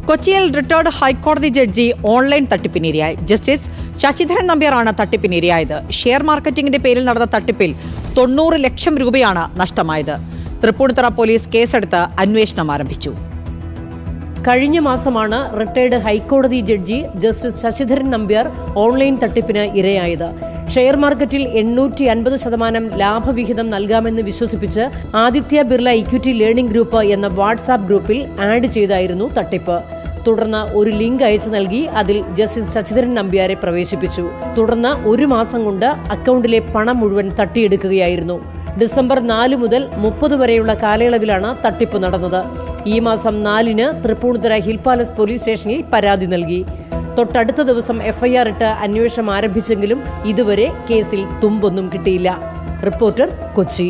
കൊച്ചിയിൽ റിട്ടയർഡ് ഹൈക്കോടതി judge online തട്ടിപ്പിനിരയായി. ജസ്റ്റിസ് ശശിധരൻ നമ്പ്യാറാണ് തട്ടിപ്പിനിരയായത്. ഷെയർ മാർക്കറ്റിംഗിന്റെ പേരിൽ നടന്ന തട്ടിപ്പിൽ 90 ലക്ഷം രൂപയാണ് നഷ്ടമായത്. തൃപ്പൂണിത്തുറ പോലീസ് കേസെടുത്ത് അന്വേഷണം ആരംഭിച്ചു. കഴിഞ്ഞ മാസമാണ് റിട്ടയർഡ് ഹൈക്കോടതി judge justice Sasidharan Nambiar online തട്ടിപ്പിന് ഇരയായത്. ഷെയർ മാർക്കറ്റിൽ 850% ലാഭവിഹിതം നൽകാമെന്ന് വിശ്വസിപ്പിച്ച് Aditya Birla equity learning group എന്ന വാട്സാപ്പ് ഗ്രൂപ്പിൽ ആഡ് ചെയ്തായിരുന്നു തട്ടിപ്പ്. തുടർന്ന് ഒരു ലിങ്ക് അയച്ചു നൽകി അതിൽ ജസ്റ്റിസ് ശശിധരൻ നമ്പ്യാരെ പ്രവേശിപ്പിച്ചു. തുടർന്ന് 1 മാസം കൊണ്ട് അക്കൗണ്ടിലെ പണം മുഴുവൻ തട്ടിയെടുക്കുകയായിരുന്നു. ഡിസംബർ 4 മുതൽ 30 വരെയുള്ള കാലയളവിലാണ് തട്ടിപ്പ് നടന്നത്. ഈ മാസം 4-ന് തൃപ്പൂണിത്തുറ ഹിൽ പാലസ് പോലീസ് സ്റ്റേഷനിൽ പരാതി നൽകി. തൊട്ടടുത്ത ദിവസം FIR ഇട്ട് അന്വേഷണം ആരംഭിച്ചെങ്കിലും ഇതുവരെ കേസിൽ തുമ്പൊന്നും കിട്ടിയില്ല. റിപ്പോർട്ടർ, കൊച്ചി.